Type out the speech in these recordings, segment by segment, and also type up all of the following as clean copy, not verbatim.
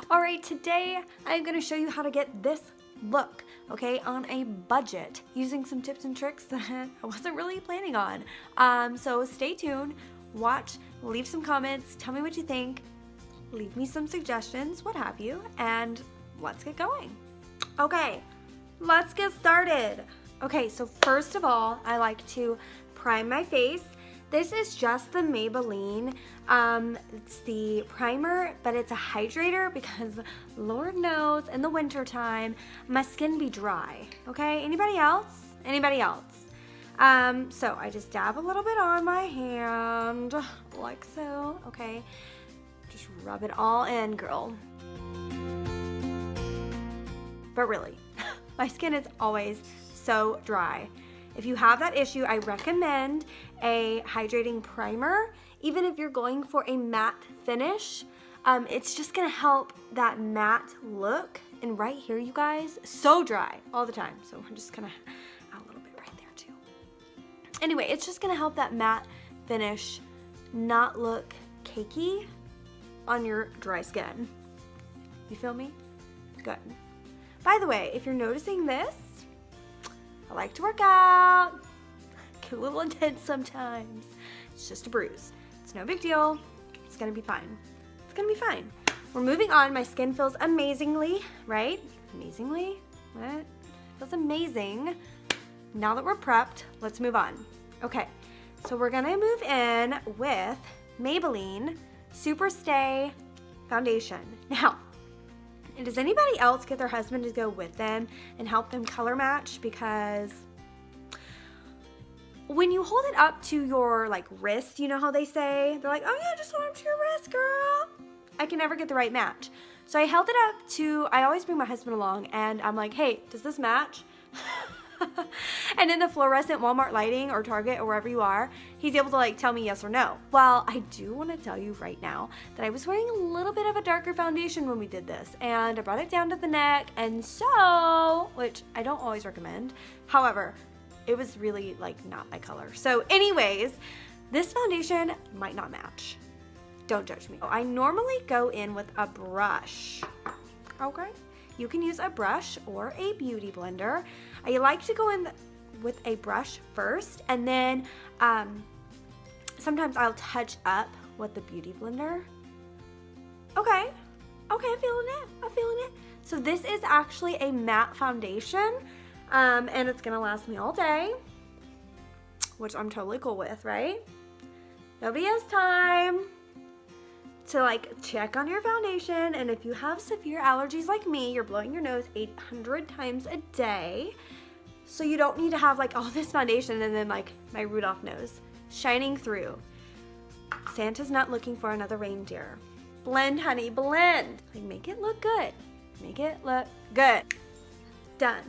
All right, today I'm gonna show you how to get this look, okay, on a budget, using some tips and tricks that I wasn't really planning on. So stay tuned, watch, leave some comments, tell me what you think, leave me some suggestions, what have you, and let's get going. Okay, let's get started. Okay, so first of all, I like to prime my face. This is just the Maybelline. It's the primer, but it's a hydrator because Lord knows in the winter time, my skin be dry, okay? Anybody else? Anybody else? So I just dab a little bit on my hand, like so, okay? Just rub it all in, girl. But really, my skin is always so dry. If you have that issue, I recommend a hydrating primer. Even if you're going for a matte finish, it's just gonna help that matte look. And right here, you guys, so dry all the time. So I'm just gonna add a little bit right there too. Anyway, it's just gonna help that matte finish not look cakey on your dry skin. You feel me? Good. By the way, if you're noticing this, I like to work out, get a little intense sometimes. It's just a bruise. It's no big deal. It's gonna be fine. It's gonna be fine. We're moving on. My skin feels amazingly, right? Amazingly? What? Feels amazing. Now that we're prepped, let's move on. Okay, so we're gonna move in with Maybelline Super Stay Foundation. Now, does anybody else get their husband to go with them and help them color match? Because when you hold it up to your like wrist, you know how they say, they're like, oh yeah, just hold it up to your wrist, girl. I can never get the right match. So I held it up to, I always bring my husband along and I'm like, hey, does this match? And in the fluorescent Walmart lighting or Target or wherever you are, he's able to like tell me yes or no. Well, I do want to tell you right now that I was wearing a little bit of a darker foundation when we did this, and I brought it down to the neck, and so, which I don't always recommend, however, it was really like not my color. So anyways, this foundation might not match. Don't judge me. I normally go in with a brush, okay? You can use a brush or a beauty blender. I like to go in with a brush first, and then sometimes I'll touch up with the beauty blender. Okay, I'm feeling it. So this is actually a matte foundation, and it's gonna last me all day, which I'm totally cool with, right? Nobody has time to like check on your foundation, and if you have severe allergies like me, you're blowing your nose 800 times a day, so you don't need to have like all this foundation and then like my Rudolph nose shining through. Santa's not looking for another reindeer. Blend, honey, blend. Like, make it look good. Make it look good. Done.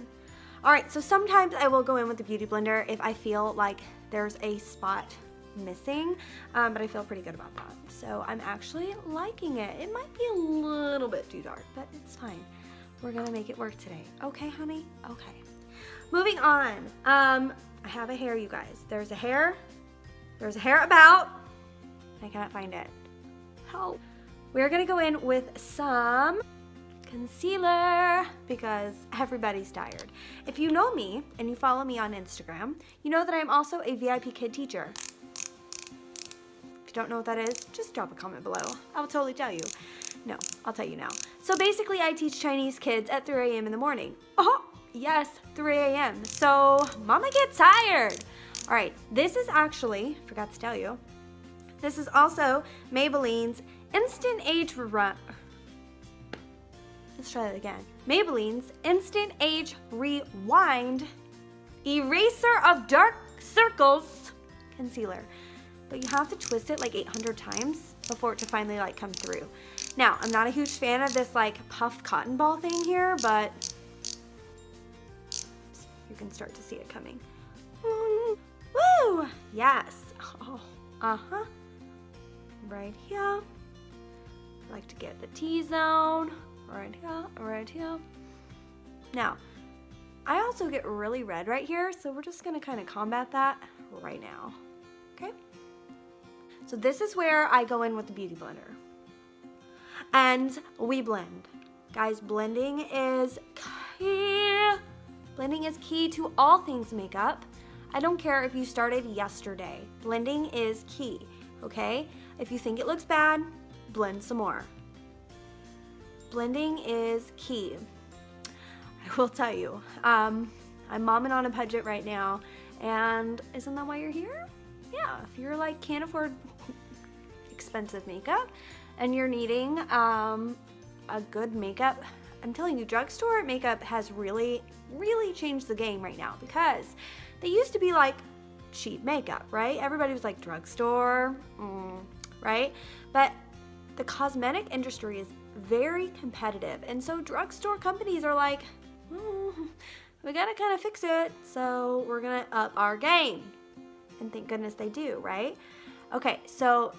All right, so sometimes I will go in with the beauty blender if I feel like there's a spot missing, but I feel pretty good about that. So I'm actually liking it. It might be a little bit too dark, but it's fine. We're gonna make it work today. Okay, honey? Okay. Moving on. I have a hair, you guys. There's a hair about. I cannot find it. Help. We're gonna go in with some concealer because everybody's tired. If you know me and you follow me on Instagram, you know that I'm also a VIP kid teacher. If you don't know what that is, just drop a comment below. I will totally tell you. No, I'll tell you now. So basically, I teach Chinese kids at 3 a.m. in the morning. Oh, yes, 3 a.m. So mama get tired. All right, this is actually, forgot to tell you, this is also Maybelline's Instant Age Run. Let's try that again. Maybelline's Instant Age Rewind Eraser of Dark Circles Concealer. But you have to twist it like 800 times before it to finally like come through. Now, I'm not a huge fan of this like puffed cotton ball thing here, but you can start to see it coming. Woo! Yes. Oh, uh-huh. Right here. I like to get the T-zone. Right here, right here. Now, I also get really red right here, so we're just gonna kind of combat that right now, okay? So this is where I go in with the beauty blender. and we blend. Guys, blending is key. Blending is key to all things makeup. I don't care if you started yesterday. Blending is key, okay? If you think it looks bad, blend some more. Blending is key. I will tell you, I'm momming on a budget right now, and isn't that why you're here? Yeah, if you're like can't afford expensive makeup and you're needing a good makeup, I'm telling you, drugstore makeup has really changed the game right now, because they used to be like cheap makeup, right? Everybody was like drugstore, right? But the cosmetic industry is very competitive, and so drugstore companies are like, we gotta kind of fix it, so we're gonna up our game. And thank goodness they do, right? Okay, so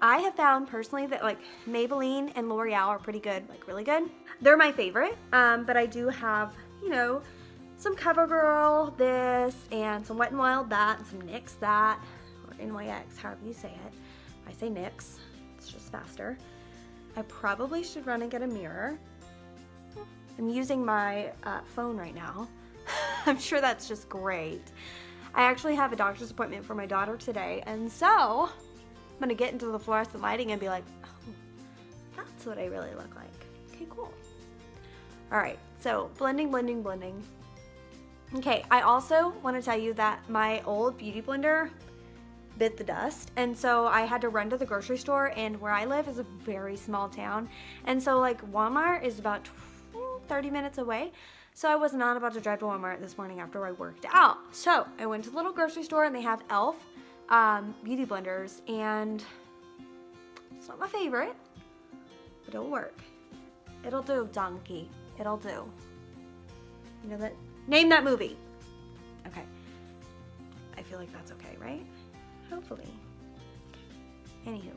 I have found personally that like Maybelline and L'Oreal are pretty good, like really good. They're my favorite, but I do have, you know, some CoverGirl this, and some Wet n Wild that, and some NYX that, or NYX, however you say it. I say NYX, it's just faster. I probably should run and get a mirror. I'm using my phone right now. I'm sure that's just great. I actually have a doctor's appointment for my daughter today, and so I'm gonna get into the fluorescent lighting and be like, oh, that's what I really look like. Okay, cool. All right, so blending. Okay, I also want to tell you that my old beauty blender bit the dust, and so I had to run to the grocery store, and where I live is a very small town, and so like Walmart is about 30 minutes away, so I was not about to drive to Walmart this morning after I worked out. So I went to the little grocery store, and they have e.l.f. Beauty blenders, and it's not my favorite, but it'll work. It'll do, donkey. It'll do. You know that? Name that movie. Okay. I feel like that's okay, right? Hopefully. Anywho,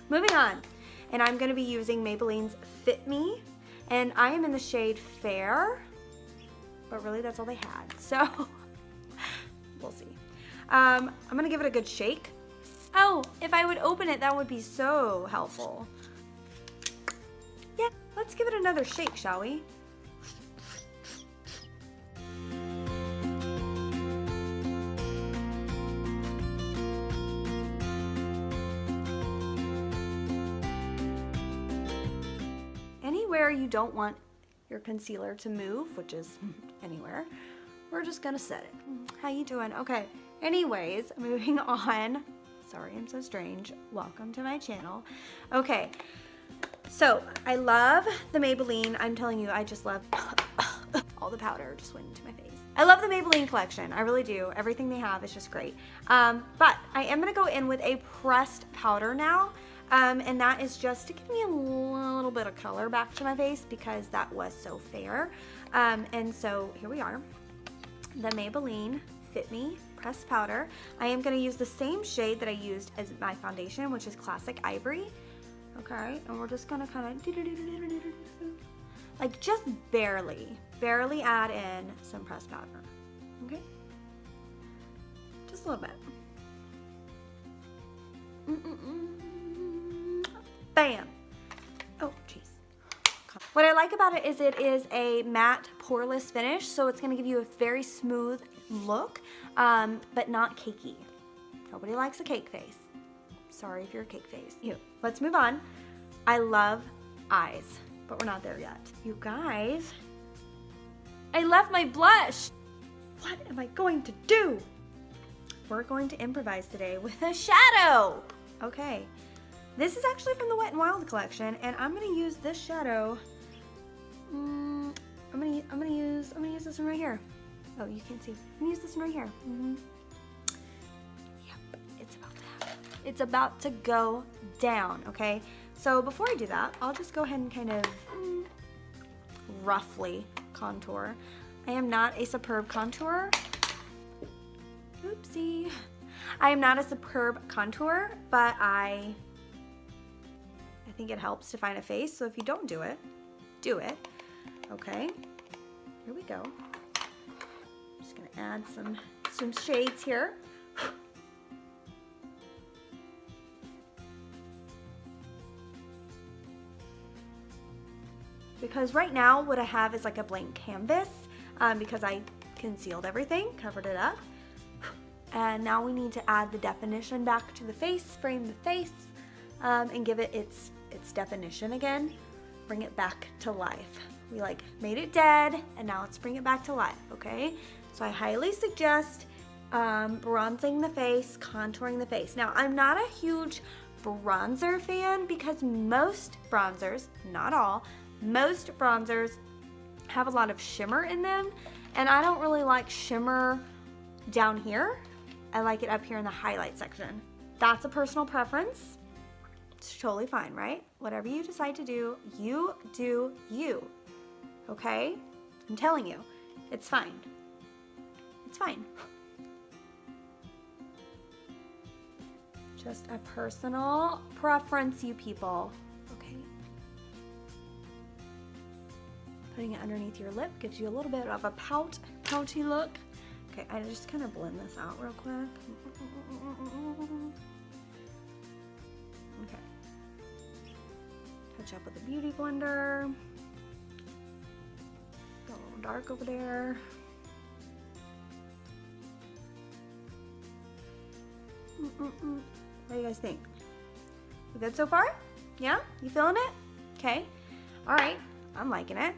moving on. And I'm going to be using Maybelline's Fit Me. And I am in the shade Fair. But really, that's all they had. So, we'll see. I'm going to give it a good shake. Oh, if I would open it, that would be so helpful. Yeah, let's give it another shake, shall we? Anywhere you don't want your concealer to move, which is anywhere, we're just gonna set it. How you doing? Okay, anyways, moving on. Sorry, I'm so strange. Welcome to my channel. Okay, so I love the Maybelline. I'm telling you, I just love all the powder just went into my face. I love the Maybelline collection. I really do. Everything they have is just great. But I am gonna go in with a pressed powder now. And that is just to give me a little bit of color back to my face, because that was so fair. And so here we are, the Maybelline Fit Me Pressed Powder. I am going to use the same shade that I used as my foundation, which is Classic Ivory. Okay, and we're just going to kind of, like just barely add in some pressed powder. Okay, just a little bit. Bam. Oh, jeez. What I like about it is a matte poreless finish, so it's gonna give you a very smooth look, but not cakey. Nobody likes a cake face. Sorry if you're a cake face. Let's move on. I love eyes, but we're not there yet. You guys, I left my blush. What am I going to do? We're going to improvise today with a shadow. Okay. This is actually from the Wet n Wild collection, and I'm gonna use this shadow. I'm gonna use this one right here. Oh, you can't see. I'm gonna use this one right here. Yep, it's about to go down. Okay. So before I do that, I'll just go ahead and kind of roughly contour. I am not a superb contourer. Oopsie. I am not a superb contourer, but I think it helps to find a face, so if you don't do it, do it. Okay, here we go. I'm just gonna add some shades here. because right now what I have is like a blank canvas because I concealed everything, covered it up. And now we need to add the definition back to the face, frame the face, and give it its definition again. Bring it back to life. We like made it dead, and now let's bring it back to life, okay? So I highly suggest bronzing the face, contouring the face. Now, I'm not a huge bronzer fan because most bronzers, not all, most bronzers have a lot of shimmer in them, and I don't really like shimmer down here. I like it up here in the highlight section. That's a personal preference. It's totally fine, right? Whatever you decide to do, you do you, okay? I'm telling you, it's fine. It's fine. Just a personal preference, you people, okay? Putting it underneath your lip gives you a little bit of a pouty look. Okay, I just kind of blend this out real quick. Okay. Touch up with a beauty blender. Got a little dark over there. What do you guys think? We good so far? Yeah? You feeling it? Okay. All right. I'm liking it.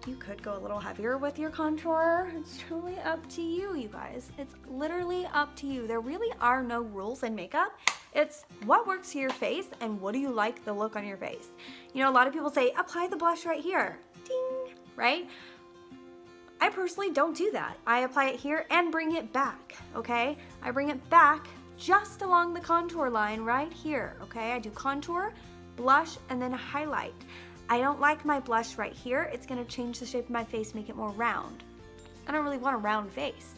You could go a little heavier with your contour. It's totally up to you, you guys. It's literally up to you. There really are no rules in makeup. It's what works to your face and what do you like the look on your face. You know, a lot of people say, apply the blush right here. Ding, right? I personally don't do that. I apply it here and bring it back, okay? I bring it back just along the contour line right here, okay? I do contour, blush, and then highlight. I don't like my blush right here. It's gonna change the shape of my face, make it more round. I don't really want a round face.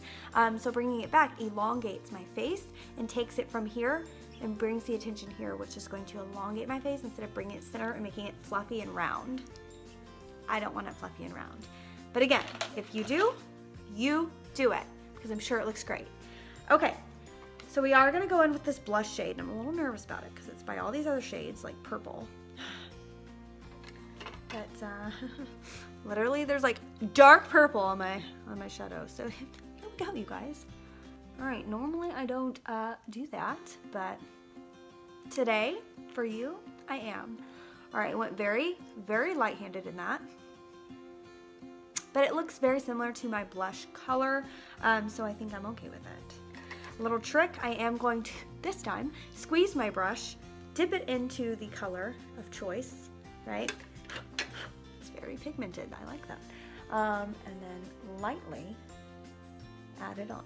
So bringing it back elongates my face and takes it from here and brings the attention here, which is going to elongate my face instead of bringing it center and making it fluffy and round. I don't want it fluffy and round. But again, if you do, you do it, because I'm sure it looks great. Okay, so we are gonna go in with this blush shade, and I'm a little nervous about it because it's by all these other shades, like purple. But literally there's like dark purple on my shadow, so here we go, you guys. All right, normally I don't do that, but today, for you, I am. All right, I went very, very light-handed in that. But it looks very similar to my blush color, so I think I'm okay with it. A little trick, I am going to, this time, squeeze my brush, dip it into the color of choice, right? It's very pigmented, I like that. And then lightly add it on.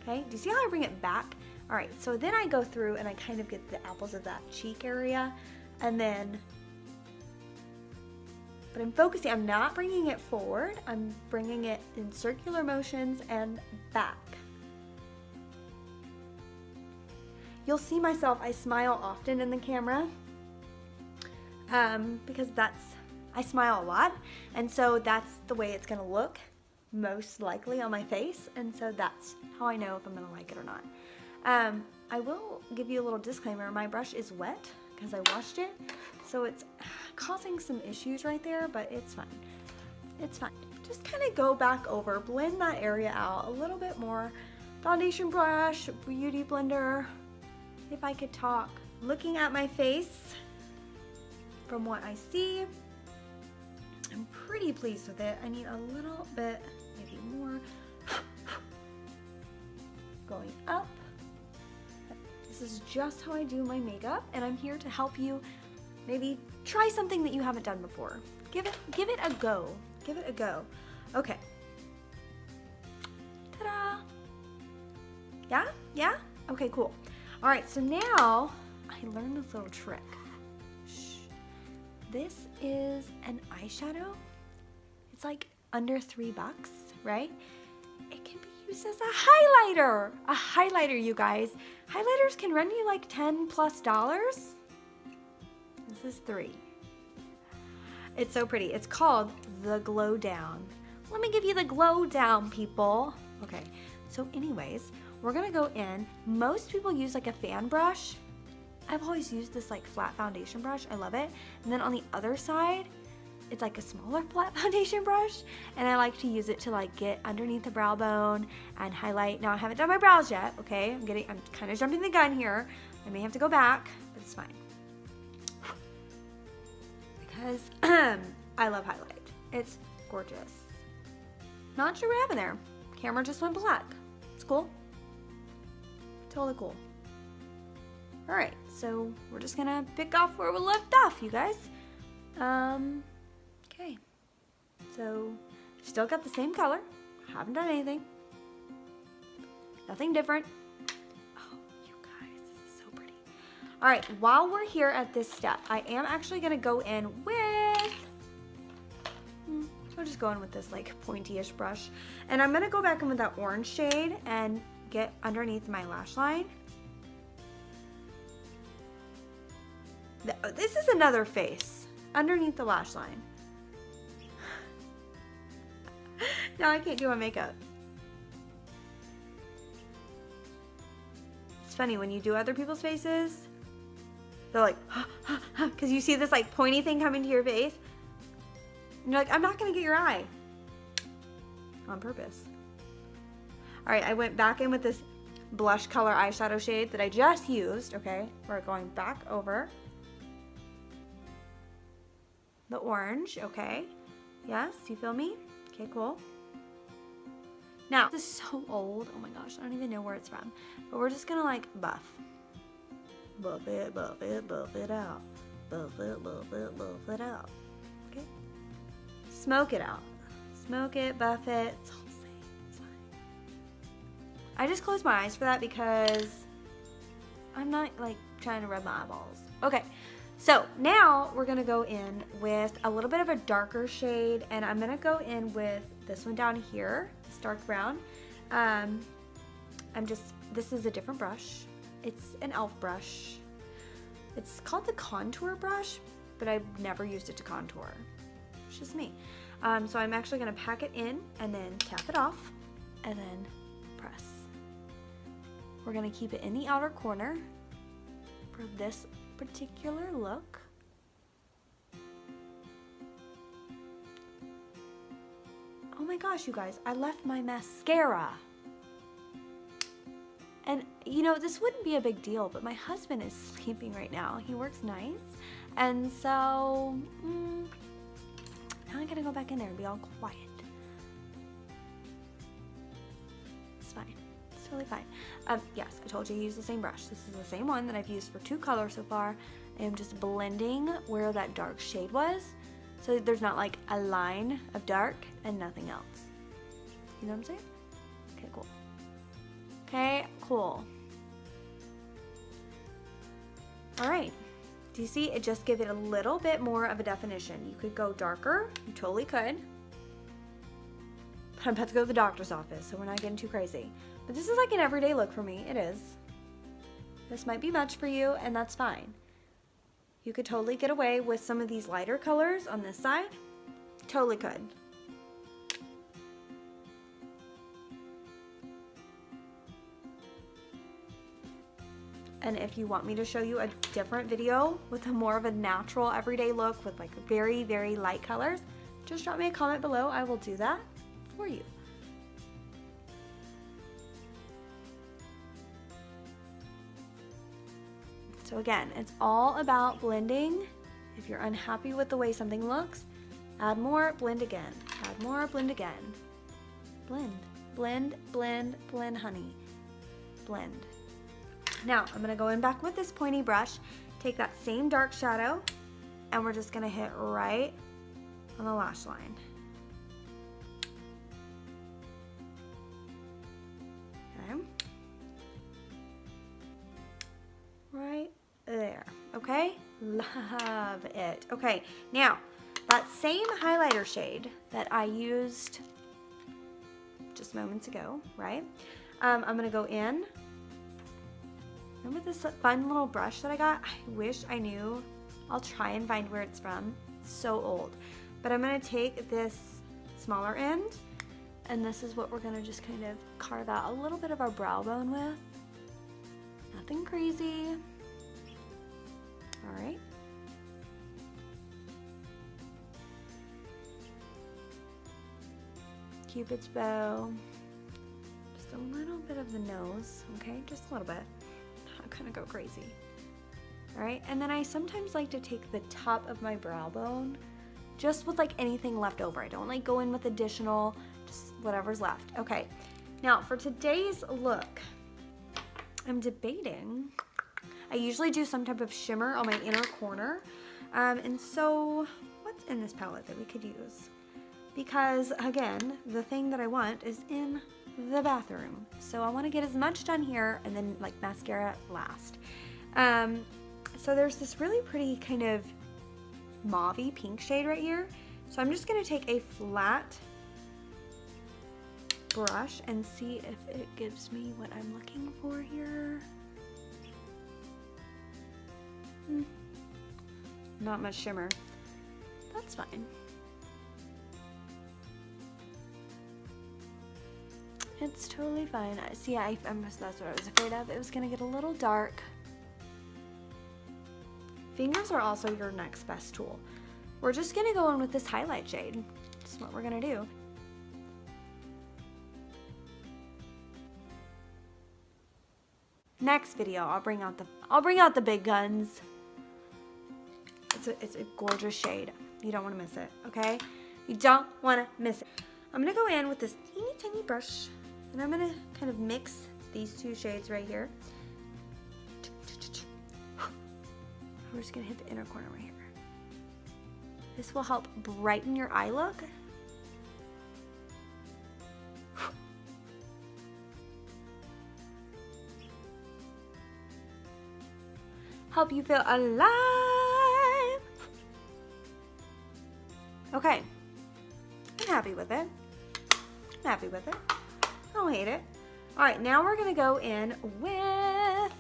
Okay, do you see how I bring it back? All right, so then I go through and I kind of get the apples of that cheek area, and then, but I'm focusing, I'm not bringing it forward, I'm bringing it in circular motions and back. You'll see myself, I smile often in the camera because I smile a lot, and so that's the way it's gonna look most likely on my face, and so that's how I know if I'm gonna like it or not. I will give you a little disclaimer, my brush is wet because I washed it, so it's causing some issues right there, but it's fine. It's fine. Just kind of go back over, blend that area out a little bit more. Foundation brush, beauty blender, if I could talk. Looking at my face, from what I see, I'm pretty pleased with it. I need a little bit, maybe more. Going up. This is just how I do my makeup, and I'm here to help you maybe try something that you haven't done before. Give it a go. Give it a go. Okay. Ta-da! Yeah? Yeah? Okay, cool. All right, so now I learned this little trick. Shh. This is an eyeshadow. It's like under $3, right? It can be used as a highlighter. A highlighter, you guys. Highlighters can run you like $10+. This is $3. It's so pretty. It's called the Glo Down. Let me give you the Glo Down, people. Okay, so anyways, we're gonna go in. Most people use like a fan brush. I've always used this like flat foundation brush. I love it. And then on the other side, it's like a smaller flat foundation brush, and I like to use it to like get underneath the brow bone and highlight. Now I haven't done my brows yet, okay? I'm kind of jumping the gun here. I may have to go back, but it's fine. Because I love highlight. It's gorgeous. Not sure what happened there. Camera just went black. It's cool. Totally cool. All right, so we're just gonna pick off where we left off, you guys. Okay, so still got the same color. Haven't done anything. Nothing different. Oh, you guys, this is so pretty. All right, while we're here at this step, I am actually gonna go in with, I'll just go in with this like pointy-ish brush. And I'm gonna go back in with that orange shade and get underneath my lash line. This is another face underneath the lash line. Now I can't do my makeup. It's funny when you do other people's faces, they're like, because you see this like pointy thing coming to your face. And you're like, I'm not gonna get your eye. On purpose. All right, I went back in with this blush color eyeshadow shade that I just used, okay? We're going back over the orange, okay? Yes, you feel me? Okay, cool. Now, this is so old. Oh my gosh, I don't even know where it's from. But we're just gonna like buff. Buff it, buff it, buff it out. Buff it, buff it, buff it out. Okay? Smoke it out. Smoke it, buff it. It's all the same. It's fine. I just closed my eyes for that because I'm not like trying to rub my eyeballs. Okay. So now we're gonna go in with a little bit of a darker shade, and I'm gonna go in with this one down here, this dark brown. This is a different brush. It's an e.l.f. brush. It's called the contour brush, but I've never used it to contour. It's just me. So I'm actually gonna pack it in and then tap it off and then press. We're gonna keep it in the outer corner for this particular look. Oh my gosh, you guys, I left my mascara. And you know, this wouldn't be a big deal, but my husband is sleeping right now. He works nights. And so, now I gotta go back in there and be all quiet. It's fine. It's totally fine. Yes, I told you to use the same brush. This is the same one that I've used for 2 colors so far. I am just blending where that dark shade was, so there's not like a line of dark and nothing else. You know what I'm saying? Okay, cool. Okay, cool. All right. Do you see? It just give it a little bit more of a definition. You could go darker. You totally could. But I'm about to go to the doctor's office, so we're not getting too crazy. But this is like an everyday look for me. It is. This might be much for you, and that's fine. You could totally get away with some of these lighter colors on this side. Totally could. And if you want me to show you a different video with a more of a natural everyday look with like very, very light colors, just drop me a comment below. I will do that for you. So again, it's all about blending. If you're unhappy with the way something looks, add more, blend again. Add more, blend again. Blend, blend, blend, blend, honey. Blend. Now, I'm gonna go in back with this pointy brush, take that same dark shadow, and we're just gonna hit right on the lash line. Okay. Right there, okay? Love it. Okay, now, that same highlighter shade that I used just moments ago, right? I'm gonna go in. Remember this fun little brush that I got? I wish I knew. I'll try and find where it's from. It's so old. But I'm gonna take this smaller end, and this is what we're gonna just kind of carve out a little bit of our brow bone with. Nothing crazy. Cupid's bow. Just a little bit of the nose, okay? Just a little bit. Not gonna go crazy. All right, and then I sometimes like to take the top of my brow bone just with like anything left over. I don't like go in with additional, just whatever's left. Okay, now for today's look, I'm debating. I usually do some type of shimmer on my inner corner. And so what's in this palette that we could use? Because again, the thing that I want is in the bathroom. So I want to get as much done here and then like mascara last. So there's this really pretty kind of mauve-y pink shade right here. So I'm just going to take a flat brush and see if it gives me what I'm looking for here. Not much shimmer. That's fine. It's totally fine. See, that's what I was afraid of. It was going to get a little dark. Fingers are also your next best tool. We're just going to go in with this highlight shade. That's what we're going to do. Next video, I'll bring out the big guns. It's a gorgeous shade. You don't want to miss it, okay? You don't want to miss it. I'm going to go in with this teeny tiny brush, and I'm going to kind of mix these two shades right here. We're just going to hit the inner corner right here. This will help brighten your eye look. Help you feel alive. Okay, I'm happy with it. I'm happy with it. I don't hate it. All right, now we're gonna go in with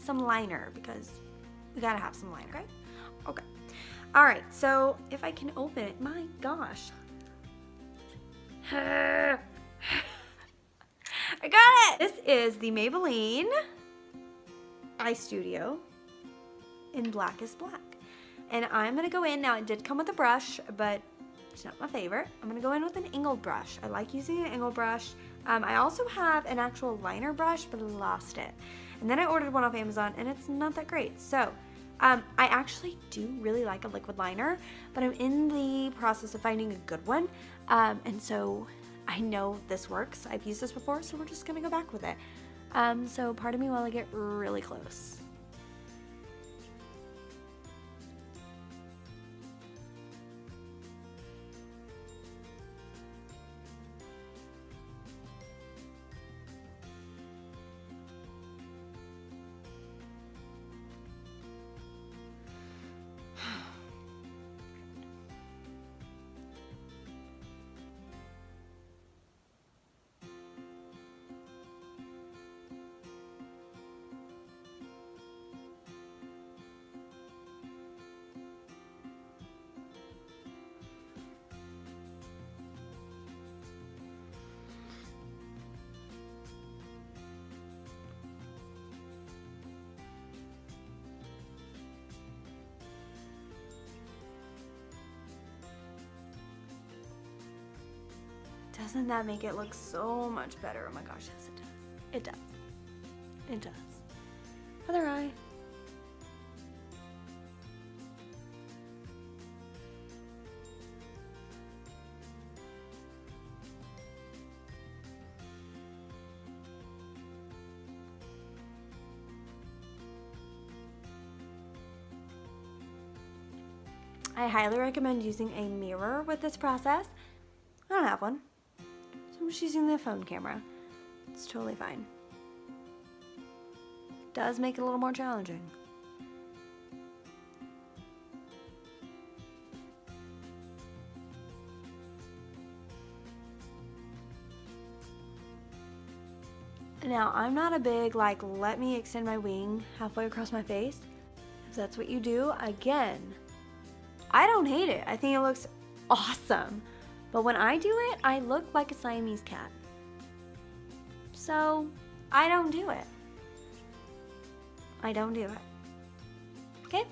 some liner because we gotta have some liner, okay? Okay. All right, so if I can open it, my gosh. I got it! This is the Maybelline Eyestudio in Blackest Black. And I'm going to go in, now it did come with a brush, but it's not my favorite. I'm going to go in with an angled brush. I like using an angled brush. I also have an actual liner brush, but I lost it. And then I ordered one off Amazon, and it's not that great. So, I actually do really like a liquid liner, but I'm in the process of finding a good one. And so I know this works. I've used this before, so we're just going to go back with it. So pardon me while I get really close. Doesn't that make it look so much better? Oh my gosh, yes it does. It does. It does. Other eye. I highly recommend using a mirror with this process. I don't have one, so I'm just using the phone camera. It's totally fine. It does make it a little more challenging. Now, I'm not a big, like, let me extend my wing halfway across my face. If that's what you do, again, I don't hate it. I think it looks awesome. But when I do it, I look like a Siamese cat. So, I don't do it. I don't do it. Okay?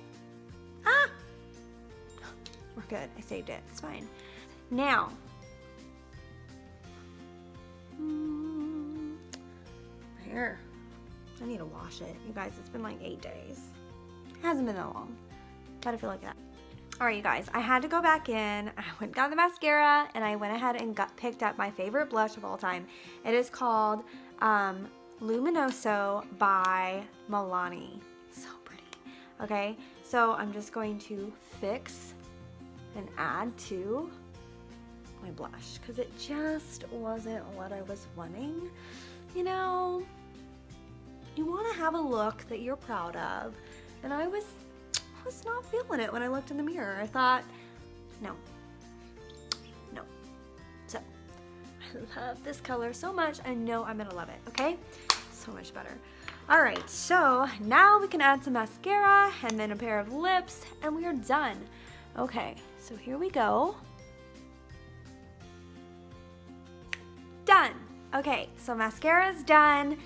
Ah! We're good. I saved it. It's fine. Now, hair. I need to wash it. You guys, it's been like 8 days. It hasn't been that long, but I feel like that. All right, you guys, I had to go back in. I went and got the mascara, and I went ahead and picked up my favorite blush of all time. It is called Luminoso by MILANI. It's so pretty. Okay, so I'm just going to fix and add to my blush because it just wasn't what I was wanting. You know, you want to have a look that you're proud of, and I was not feeling it when I looked in the mirror. I thought, no. So I love this color so much. I know I'm gonna love it. Okay, so much better. All right, so now we can add some mascara and then a pair of lips, and we are done. Okay, so here we go. Done. Okay, so mascara's done.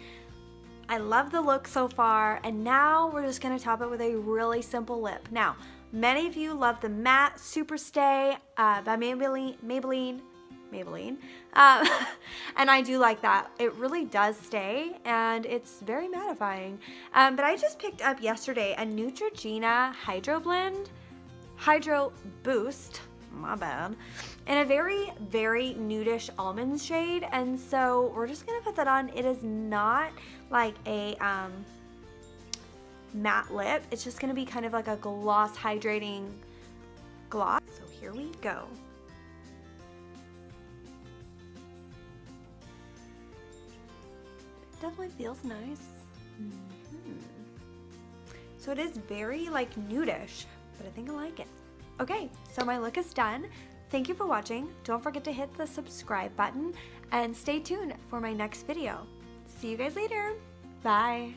I love the look so far, and now we're just gonna top it with a really simple lip. Now, many of you love the matte Super Stay by Maybelline, and I do like that. It really does stay, and it's very mattifying. But I just picked up yesterday a Neutrogena Hydro Boost, my bad, in a very, very nudish almond shade, and so we're just gonna put that on. It is not like a matte lip. It's just gonna be kind of like a gloss hydrating gloss. So here we go. It definitely feels nice. So it is very like nudish, but I think I like it. Okay, so my look is done. Thank you for watching. Don't forget to hit the subscribe button and stay tuned for my next video. See you guys later. Bye.